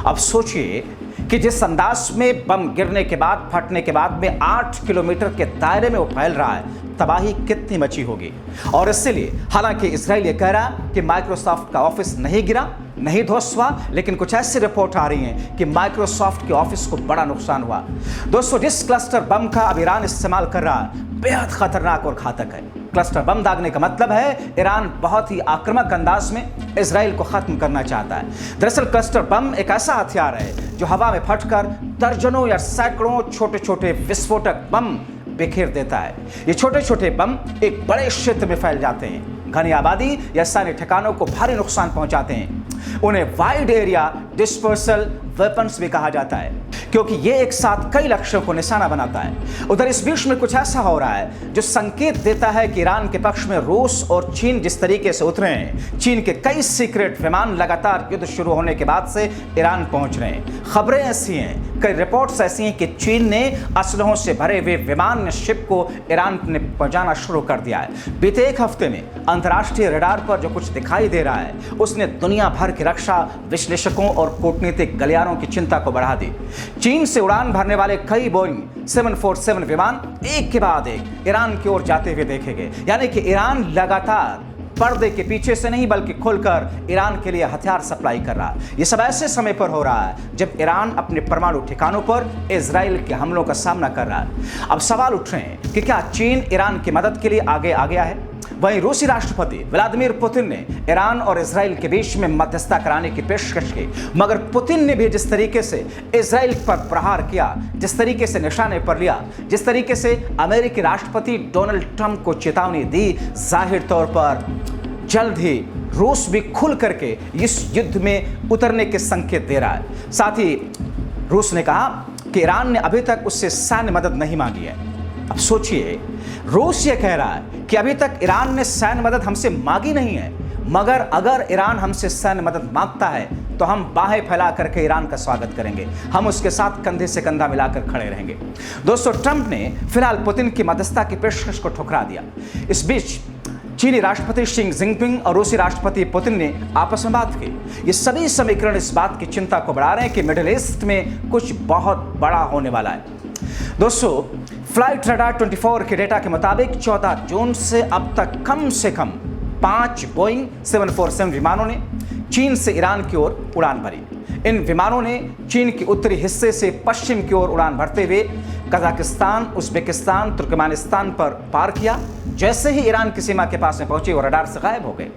अब सोचिए कि जिस अंदाज में बम गिरने के बाद, फटने के बाद में 8 किलोमीटर के दायरे में वो फैल रहा है, तबाही कितनी मची होगी। और इसलिए हालांकि इजराइल ये कह रहा कि माइक्रोसॉफ्ट का ऑफिस नहीं गिरा, नहीं ध्वस्त हुआ, लेकिन कुछ ऐसी रिपोर्ट आ रही हैं कि माइक्रोसॉफ्ट के ऑफिस को बड़ा नुकसान हुआ। दोस्तों, जिस क्लस्टर बम का अब ईरान इस्तेमाल कर रहा है बेहद खतरनाक और घातक है। क्लस्टर बम दागने का मतलब है ईरान बहुत ही आक्रामक अंदाज में इजराइल को खत्म करना चाहता है। दरअसल क्लस्टर बम एक ऐसा हथियार है जो हवा में फटकर दर्जनों या सैकड़ों छोटे छोटे विस्फोटक बम बिखेर देता है। ये छोटे छोटे बम एक बड़े क्षेत्र में फैल जाते हैं, घनी आबादी या सैन्य ठिकानों को भारी नुकसान पहुंचाते हैं। उन्हें वाइड एरिया डिस्पर्सल वेपन्स भी कहा जाता है, क्योंकि ये एक साथ कई लक्ष्यों को निशाना बनाता है। उधर इस बीच में कुछ ऐसा हो रहा है जो संकेत देता है कि ईरान के पक्ष में रूस और चीन जिस तरीके से उतरे हैं, चीन के कई सीक्रेट विमान लगातार युद्ध शुरू होने के बाद से ईरान पहुंच रहे हैं। खबरें ऐसी हैं, कई रिपोर्ट्स ऐसी हैं कि चीन ने असलहों से भरे हुए विमान शिप को ईरान ने पहुंचाना शुरू कर दिया है। बीते एक हफ्ते में अंतर्राष्ट्रीय रडार पर जो कुछ दिखाई दे रहा है उसने दुनिया भर की रक्षा विश्लेषकों और कूटनीतिक गलियारों की चिंता को बढ़ा दी। चीन से उड़ान भरने वाले कई बोइंग 747 विमान एक के बाद एक ईरान की ओर जाते हुए देखे गए। यानी कि ईरान लगातार पर्दे के पीछे से नहीं बल्कि खुलकर ईरान के लिए हथियार सप्लाई कर रहा है। ये सब ऐसे समय पर हो रहा है जब ईरान अपने परमाणु ठिकानों पर इजराइल के हमलों का सामना कर रहा है। अब सवाल उठ रहे हैं कि क्या चीन ईरान की मदद के लिए आगे आ गया है? वहीं रूसी राष्ट्रपति व्लादिमीर पुतिन ने ईरान और इजराइल के बीच में मध्यस्थता कराने की पेशकश की, मगर पुतिन ने भी जिस तरीके से इजराइल पर प्रहार किया, जिस तरीके से निशाने पर लिया, जिस तरीके से अमेरिकी राष्ट्रपति डोनाल्ड ट्रंप को चेतावनी दी, जाहिर तौर पर जल्द ही रूस भी खुल करके इस युद्ध में उतरने के संकेत दे रहा है। साथ ही रूस ने कहा कि ईरान ने अभी तक उससे सैन्य मदद नहीं मांगी है। अब सोचिए, रूस ये कह रहा है कि अभी तक ईरान ने सैन्य मदद हमसे मांगी नहीं है, मगर अगर ईरान हमसे सैन्य मदद मांगता है तो हम बाहें फैला करके ईरान का स्वागत करेंगे, हम उसके साथ कंधे से कंधा मिलाकर खड़े रहेंगे। दोस्तों, ट्रंप ने फिलहाल पुतिन की मध्यस्थता की पेशकश को ठुकरा दिया। इस बीच चीनी राष्ट्रपति शी जिनपिंग और रूसी राष्ट्रपति पुतिन ने आपस में बात की। ये सभी समीकरण इस बात की चिंता को बढ़ा रहे हैं कि मिडिल ईस्ट में कुछ बहुत बड़ा होने वाला है। दोस्तों, फ्लाइट रडार 24 के डेटा के मुताबिक 14 जून से अब तक कम से कम 5 बोइंग 747 विमानों ने चीन से ईरान की ओर उड़ान भरी। इन विमानों ने चीन के उत्तरी हिस्से से पश्चिम की ओर उड़ान भरते हुए कजाकिस्तान, उज्बेकिस्तान, तुर्कमेनिस्तान पर पार किया। जैसे ही ईरान की सीमा के पास में पहुंचे वो रडार से गायब हो गए।